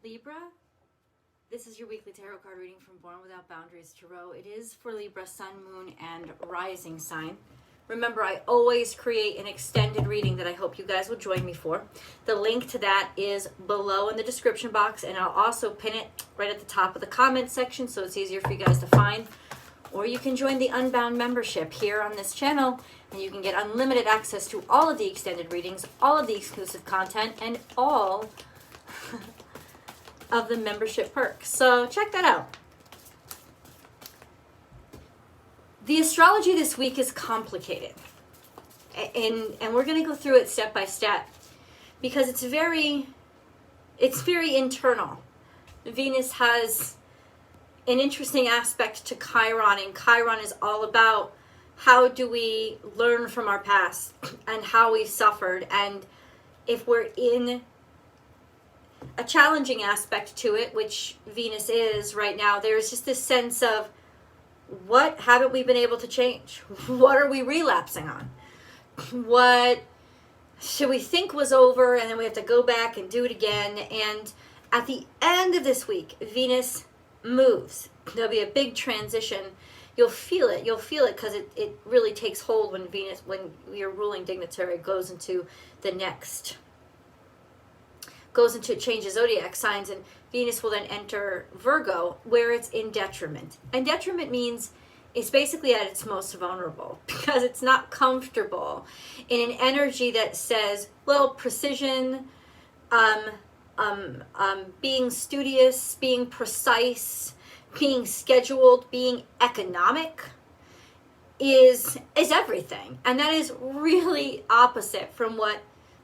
Libra, this is your weekly tarot card reading from Born Without Boundaries Tarot. It is for Libra, Sun, Moon, and Rising sign. Remember, I always create an extended reading that I hope you guys will join me for. The link to that is below in the description box, and I'll also pin it right at the top of the comment section so it's easier for you guys to find. Or you can join the Unbound membership here on this channel, and you can get unlimited access to all of the extended readings, all of the exclusive content, and all of the membership perks. So check that out. The astrology this week is complicated, and we're going to go through it step by step because it's very internal. Venus has an interesting aspect to Chiron, and Chiron is all about how do we learn from our past and how we've suffered, and if we're in a challenging aspect to it, which Venus is right now, there's just this sense of what haven't we been able to change? What are we relapsing on? What should we think was over and then we have to go back and do it again? And at the end of this week, Venus moves. There'll be a big transition. You'll feel it because it really takes hold when your ruling dignitary goes into changes zodiac signs, and Venus will then enter Virgo, where it's in detriment. And detriment means it's basically at its most vulnerable because it's not comfortable in an energy that says, well, precision, being studious, being precise, being scheduled, being economic is everything. And that is really opposite from what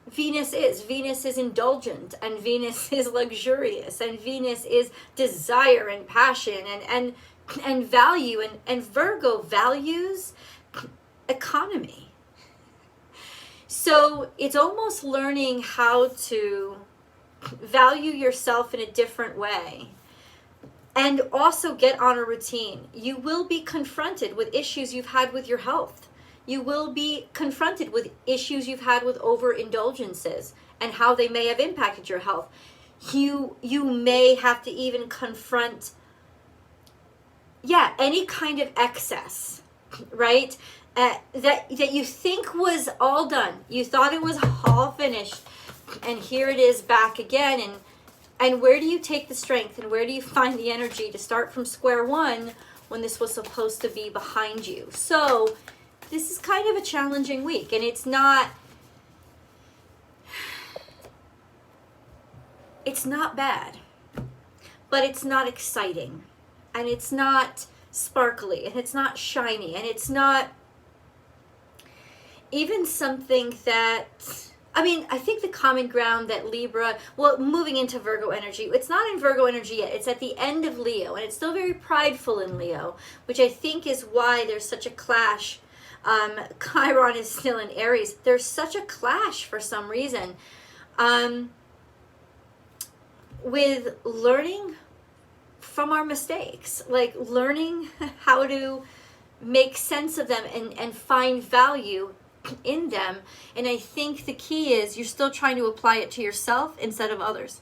Venus is. Venus is indulgent, and Venus is luxurious, and Venus is desire and passion and value, and Virgo values economy. So it's almost learning how to value yourself in a different way and also get on a routine. You will be confronted with issues you've had with your health. You will be confronted with issues you've had with overindulgences and how they may have impacted your health. You may have to even confront, any kind of excess, right? That you think was all done. You thought it was all finished, and here it is back again. And where do you take the strength, and where do you find the energy to start from square one when this was supposed to be behind you? So this is kind of a challenging week, and it's not bad, but it's not exciting, and it's not sparkly, and it's not shiny, and it's not even something that, I think the common ground that Libra, moving into Virgo energy, it's not in Virgo energy yet. It's at the end of Leo, and it's still very prideful in Leo, which I think is why there's such a clash. Chiron is still in Aries. There's such a clash for some reason with learning from our mistakes, like learning how to make sense of them and find value in them. And I think the key is you're still trying to apply it to yourself instead of others,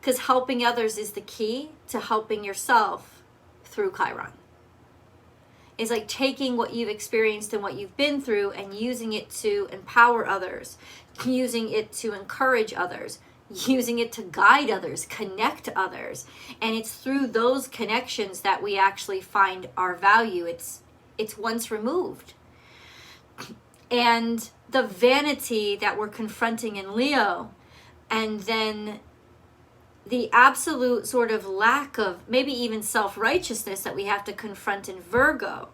because helping others is the key to helping yourself through Chiron. Is like taking what you've experienced and what you've been through and using it to empower others, using it to encourage others, using it to guide others, connect others. And it's through those connections that we actually find our value. It's once removed. And the vanity that we're confronting in Leo, and then the absolute sort of lack of maybe even self-righteousness that we have to confront in Virgo,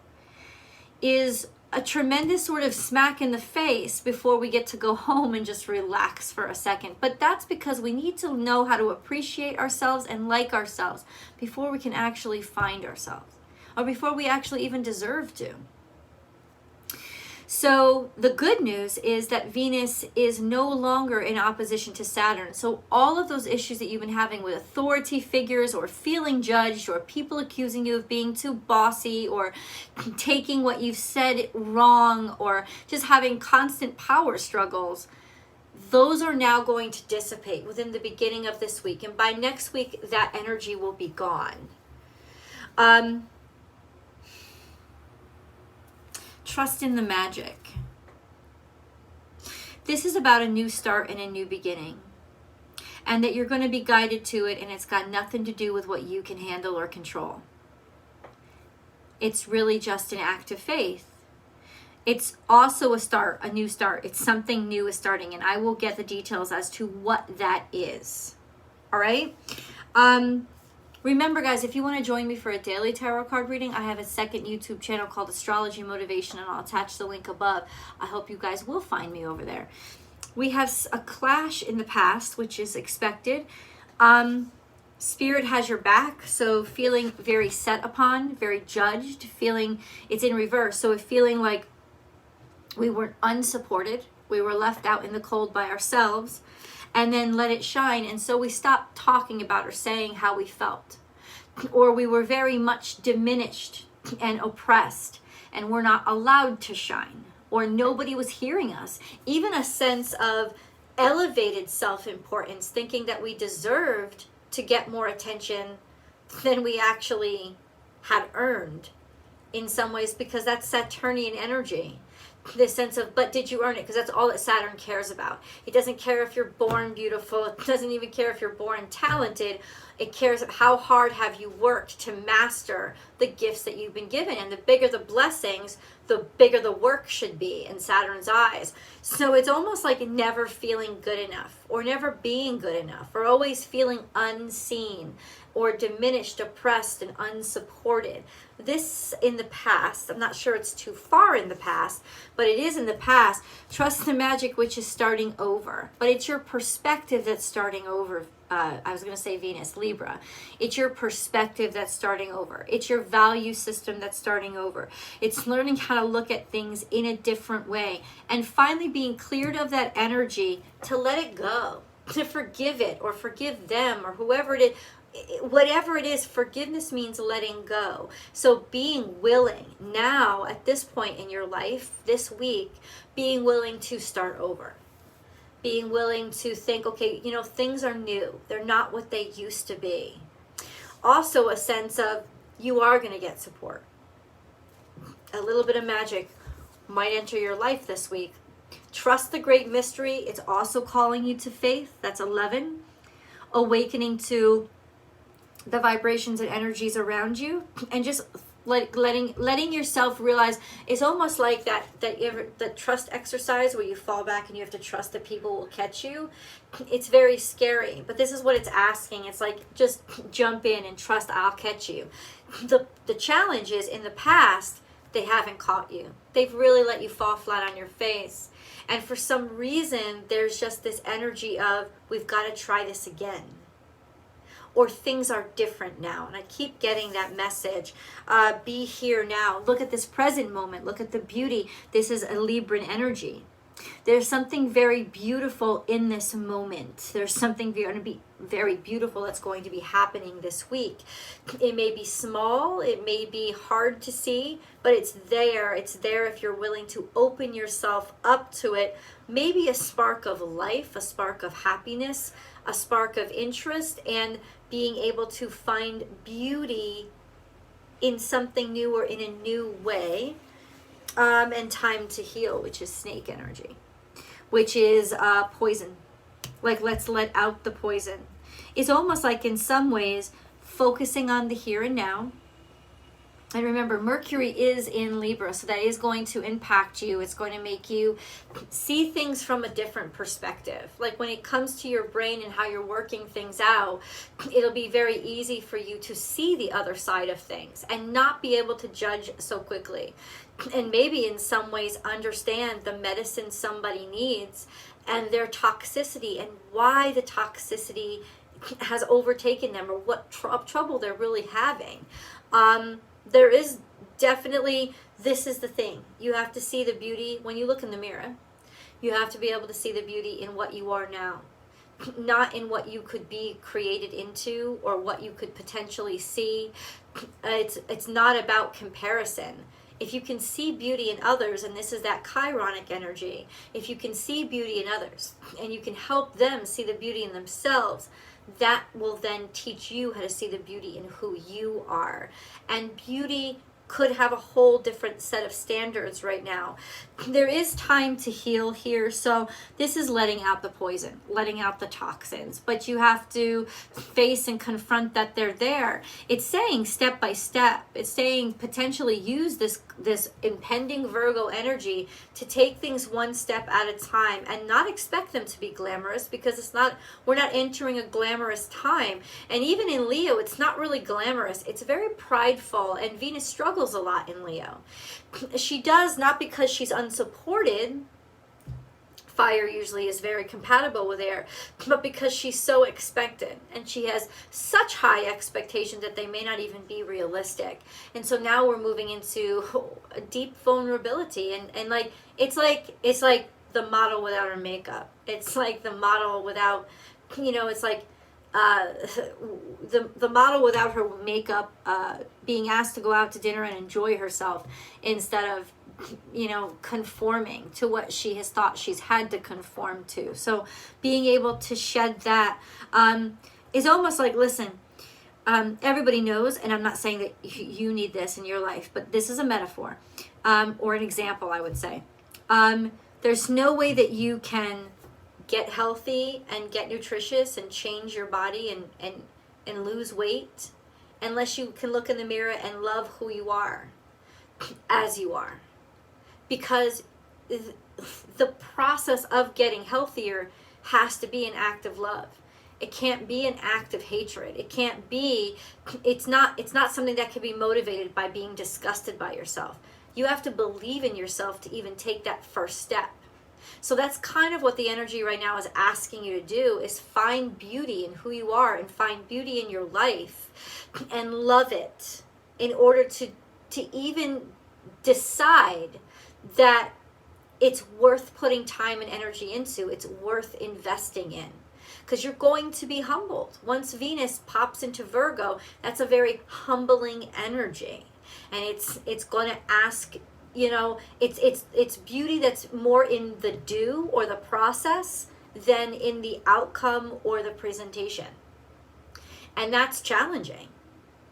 is a tremendous sort of smack in the face before we get to go home and just relax for a second. But that's because we need to know how to appreciate ourselves and like ourselves before we can actually find ourselves, or before we actually even deserve to. So the good news is that Venus is no longer in opposition to Saturn. So all of those issues that you've been having with authority figures, or feeling judged, or people accusing you of being too bossy, or taking what you've said wrong, or just having constant power struggles, those are now going to dissipate within the beginning of this week. And by next week, that energy will be gone. Trust in the magic. This is about a new start and a new beginning. And that you're going to be guided to it, and it's got nothing to do with what you can handle or control. It's really just an act of faith. It's also a start, a new start. It's something new is starting, and I will get the details as to what that is. All right? Remember, guys, if you want to join me for a daily tarot card reading, I have a second YouTube channel called Astrology Motivation, and I'll attach the link above. I hope you guys will find me over there. We have a clash in the past, which is expected. Spirit has your back, so feeling very set upon, very judged, feeling it's in reverse. So feeling like we were unsupported, we were left out in the cold by ourselves, and then let it shine. And so we stopped talking about or saying how we felt. Or we were very much diminished and oppressed, and we're not allowed to shine. Or nobody was hearing us. Even a sense of elevated self-importance, thinking that we deserved to get more attention than we actually had earned in some ways, because that's Saturnian energy. This sense of, but did you earn it? Because that's all that Saturn cares about. It doesn't care if you're born beautiful. It doesn't even care if you're born talented. It cares how hard have you worked to master the gifts that you've been given. And the bigger the blessings, the bigger the work should be in Saturn's eyes. So it's almost like never feeling good enough, or never being good enough, or always feeling unseen or diminished, oppressed, and unsupported. This in the past, I'm not sure it's too far in the past, but it is in the past. Trust the magic, which is starting over. But it's your perspective that's starting over. I was going to say Venus, Libra. It's your perspective that's starting over. It's your value system that's starting over. It's learning how to look at things in a different way, and finally being cleared of that energy to let it go, to forgive it or forgive them or whoever it is. Whatever it is, forgiveness means letting go. So being willing now at this point in your life, this week, being willing to start over. Being willing to think, okay, you know, things are new. They're not what they used to be. Also a sense of you are going to get support. A little bit of magic might enter your life this week. Trust the great mystery. It's also calling you to faith. That's 11. Awakening to the vibrations and energies around you, and just letting yourself realize. It's almost like that trust exercise where you fall back and you have to trust that people will catch you. It's very scary, but this is what it's asking. It's like, just jump in and trust I'll catch you. The challenge is, in the past, they haven't caught you. They've really let you fall flat on your face. And for some reason, there's just this energy of, we've got to try this again. Or things are different now. And I keep getting that message. Be here now. Look at this present moment. Look at the beauty. This is a Libran energy. There's something very beautiful in this moment. There's something going to be very beautiful that's going to be happening this week. It may be small. It may be hard to see. But it's there. It's there if you're willing to open yourself up to it. Maybe a spark of life, a spark of happiness, a spark of interest, and being able to find beauty in something new or in a new way. And time to heal, which is snake energy, which is poison. Like, let's let out the poison. It's almost like, in some ways, focusing on the here and now. And remember, Mercury is in Libra, so that is going to impact you. It's going to make you see things from a different perspective. Like, when it comes to your brain and how you're working things out, it'll be very easy for you to see the other side of things and not be able to judge so quickly. And maybe in some ways understand the medicine somebody needs and their toxicity, and why the toxicity has overtaken them, or what trouble they're really having. There is definitely, this is the thing. You have to see the beauty when you look in the mirror. You have to be able to see the beauty in what you are now, not in what you could be created into or what you could potentially see. It's not about comparison. If you can see beauty in others, and this is that chironic energy, if you can see beauty in others and you can help them see the beauty in themselves, that will then teach you how to see the beauty in who you are. And beauty could have a whole different set of standards right now. There is time to heal here, so this is letting out the poison, letting out the toxins, but you have to face and confront that they're there. It's saying step by step. It's saying potentially use this impending Virgo energy to take things one step at a time and not expect them to be glamorous, because we're not entering a glamorous time. And even in Leo, it's not really glamorous. It's very prideful, and Venus struggles a lot in Leo. She does, not because she's unsupported. Fire usually is very compatible with air, but because she's so expectant and she has such high expectations that they may not even be realistic. And so now we're moving into a deep vulnerability, and like it's like the model without her makeup. It's like the model without, it's like the model without her makeup being asked to go out to dinner and enjoy herself instead of conforming to what she has thought she's had to conform to. So being able to shed that is almost like, listen, everybody knows, and I'm not saying that you need this in your life, but this is a metaphor or an example, I would say. There's no way that you can get healthy and get nutritious and change your body and lose weight unless you can look in the mirror and love who you are as you are. Because the process of getting healthier has to be an act of love. It can't be an act of hatred. It's not something that can be motivated by being disgusted by yourself. You have to believe in yourself to even take that first step. So that's kind of what the energy right now is asking you to do, is find beauty in who you are and find beauty in your life and love it in order to even decide that it's worth putting time and energy into, it's worth investing in. Because you're going to be humbled. Once Venus pops into Virgo, that's a very humbling energy. And it's going to ask, it's beauty that's more in the do or the process than in the outcome or the presentation. And that's challenging.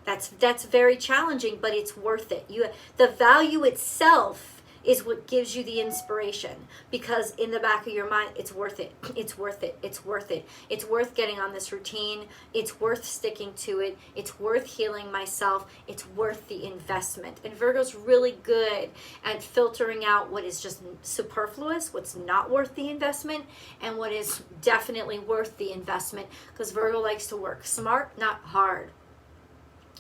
That's very challenging, but it's worth it. The value itself is what gives you the inspiration, because in the back of your mind, it's worth it. It's worth it. It's worth it. It's worth getting on this routine. It's worth sticking to it. It's worth healing myself. It's worth the investment. And Virgo's really good at filtering out what is just superfluous, what's not worth the investment, and what is definitely worth the investment, because Virgo likes to work smart, not hard.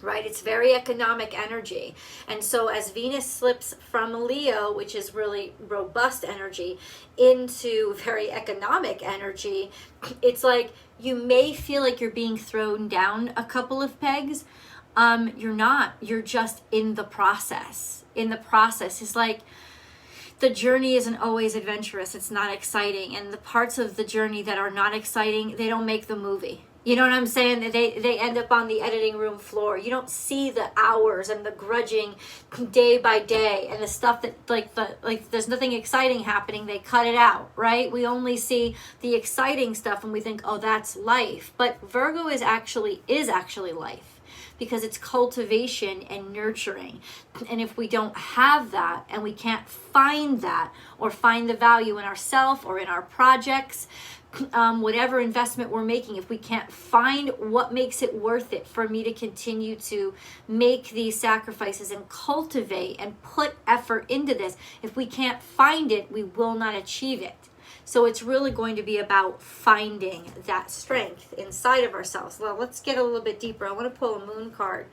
Right? It's very economic energy. And so as Venus slips from Leo, which is really robust energy, into very economic energy, it's like you may feel like you're being thrown down a couple of pegs. You're not. You're just in the process. In the process. It's like the journey isn't always adventurous. It's not exciting. And the parts of the journey that are not exciting, they don't make the movie. You know what I'm saying? They end up on the editing room floor. You don't see the hours and the grudging day by day and the stuff that like there's nothing exciting happening. They cut it out, right? We only see the exciting stuff and we think, oh, that's life. But Virgo is actually life, because it's cultivation and nurturing. And if we don't have that, and we can't find that or find the value in ourselves or in our projects, whatever investment we're making, if we can't find what makes it worth it for me to continue to make these sacrifices and cultivate and put effort into this, if we can't find it, we will not achieve it. So it's really going to be about finding that strength inside of ourselves. Well, let's get a little bit deeper. I want to pull a moon card.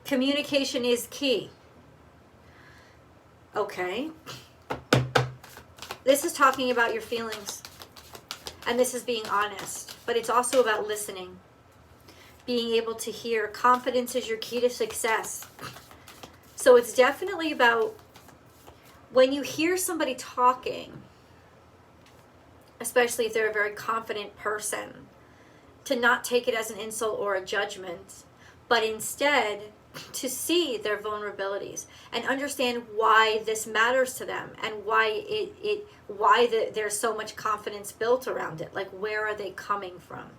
Communication is key. Okay. This is talking about your feelings. And this is being honest. But it's also about listening. Being able to hear. Confidence is your key to success. So it's definitely about when you hear somebody talking, especially if they're a very confident person, to not take it as an insult or a judgment, but instead to see their vulnerabilities and understand why this matters to them and why there's so much confidence built around it. Like, where are they coming from,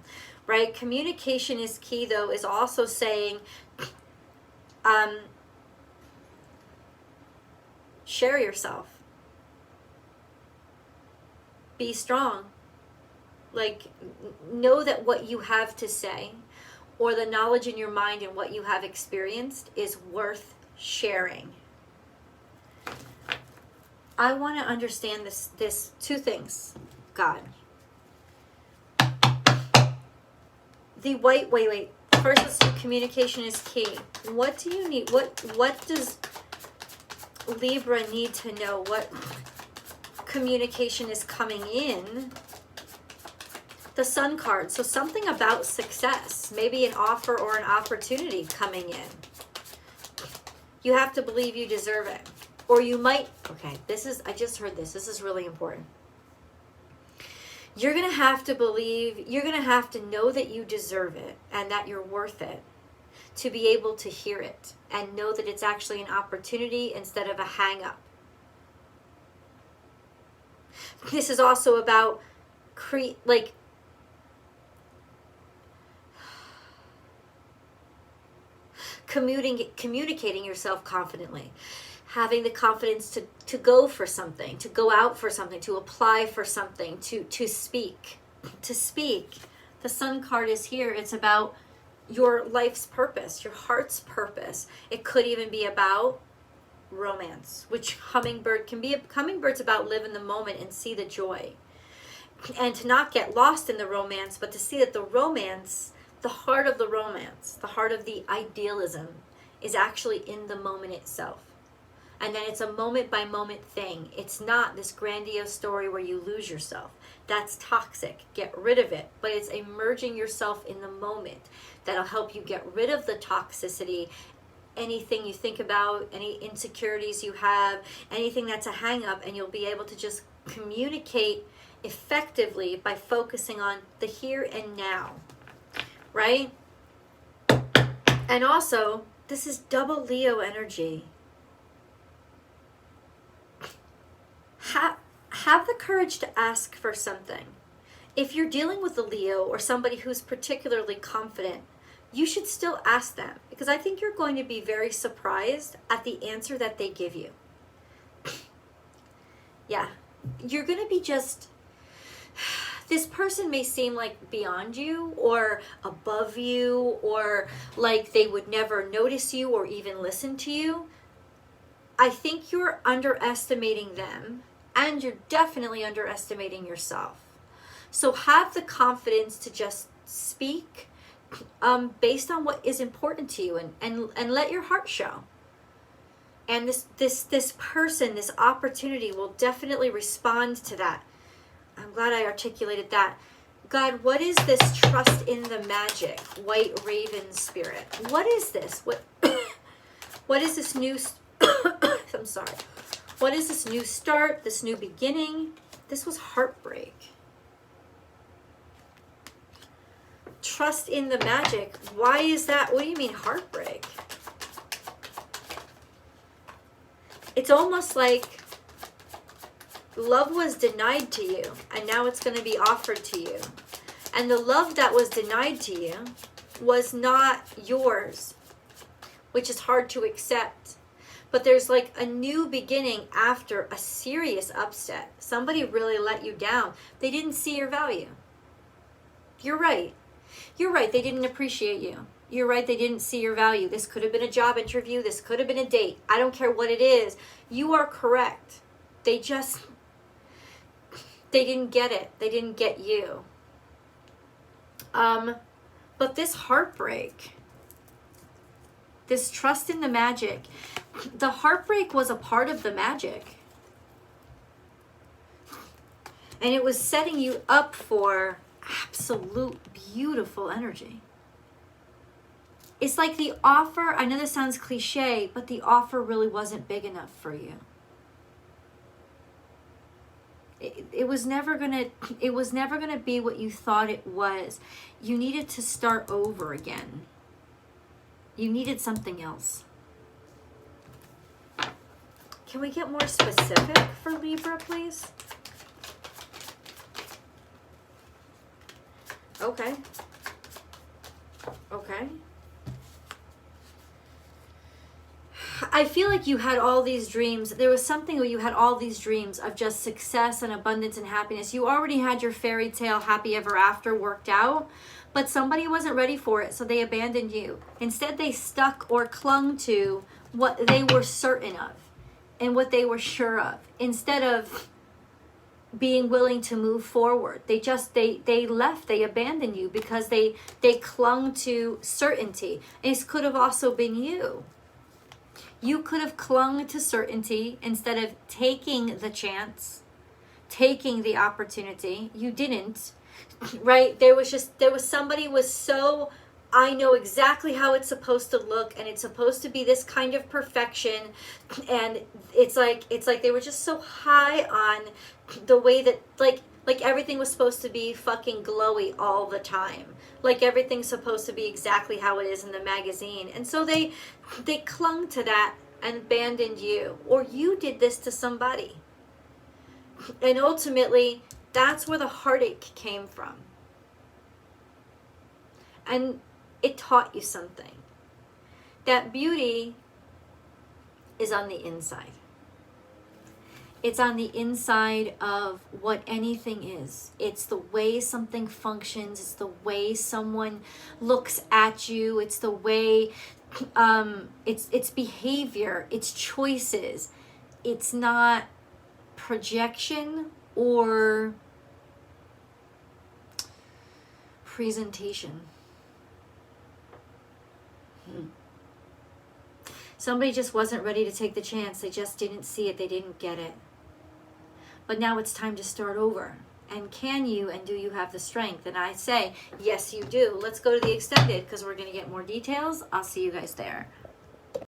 right? Communication is key, though, is also saying, share yourself. Be strong. Like, know that what you have to say, or the knowledge in your mind and what you have experienced, is worth sharing. I want to understand this two things, God. Wait. First, let's do communication is key. What do you need? What does Libra need to know? What communication is coming in? The Sun card. So something about success, maybe an offer or an opportunity coming in. You have to believe you deserve it. Or you might, okay, I just heard this. This is really important. You're going to have to believe, you're going to have to know that you deserve it and that you're worth it to be able to hear it and know that it's actually an opportunity instead of a hang up. This is also about communicating yourself confidently, having the confidence to go for something, to go out for something, to apply for something, to speak. The Sun card is here. It's about your life's purpose, your heart's purpose. It could even be about romance, which hummingbird can be. Hummingbird's about live in the moment and see the joy, and to not get lost in the romance, but to see that the romance, the heart of the romance, the heart of the idealism, is actually in the moment itself. And then it's a moment by moment thing. It's not this grandiose story where you lose yourself. That's toxic. Get rid of it. But it's immersing yourself in the moment that'll help you get rid of the toxicity, anything you think about, any insecurities you have, anything that's a hang up, and you'll be able to just communicate effectively by focusing on the here and now. Right? And also, this is double Leo energy. Have the courage to ask for something. If you're dealing with a Leo or somebody who's particularly confident, you should still ask them, because I think you're going to be very surprised at the answer that they give you. Yeah, you're going to be just... This person may seem like beyond you or above you, or like they would never notice you or even listen to you. I think you're underestimating them, and you're definitely underestimating yourself. So have the confidence to just speak based on what is important to you, and let your heart show. And this person, this opportunity will definitely respond to that. I'm glad I articulated that. God, what is this trust in the magic, white raven spirit? What is this? What is this new... I'm sorry. What is this new start, this new beginning? This was heartbreak. Trust in the magic. Why is that? What do you mean heartbreak? It's almost like love was denied to you, and now it's going to be offered to you. And the love that was denied to you was not yours, which is hard to accept. But there's like a new beginning after a serious upset. Somebody really let you down. They didn't see your value. You're right. You're right. They didn't appreciate you. You're right. They didn't see your value. This could have been a job interview. This could have been a date. I don't care what it is. You are correct. They didn't get it. They didn't get you. But this heartbreak, this trust in the magic, the heartbreak was a part of the magic. And it was setting you up for absolute beautiful energy. It's like the offer, I know this sounds cliche, but the offer really wasn't big enough for you. it was never gonna be what you thought it was. You needed to start over again. You needed something else. Can we get more specific for Libra, please? Okay. Okay. I feel like you had all these dreams. There was something where you had all these dreams of just success and abundance and happiness. You already had your fairy tale happy ever after worked out, but somebody wasn't ready for it, so they abandoned you. Instead, they stuck or clung to what they were certain of and what they were sure of, instead of being willing to move forward. They left, they abandoned you because they clung to certainty. And this could have also been you. You could have clung to certainty instead of taking the chance, taking the opportunity. You didn't, right? There was somebody was so, I know exactly how it's supposed to look, and it's supposed to be this kind of perfection. And it's like they were just so high on the way that like everything was supposed to be fucking glowy all the time. Like everything's supposed to be exactly how it is in the magazine. And so they clung to that and abandoned you. Or you did this to somebody. And ultimately, that's where the heartache came from. And it taught you something. That beauty is on the inside. It's on the inside of what anything is. It's the way something functions. It's the way someone looks at you. It's the way, it's behavior. It's choices. It's not projection or presentation. Somebody just wasn't ready to take the chance. They just didn't see it. They didn't get it. But now it's time to start over. And can you and do you have the strength? And I say, yes, you do. Let's go to the extended because we're going to get more details. I'll see you guys there.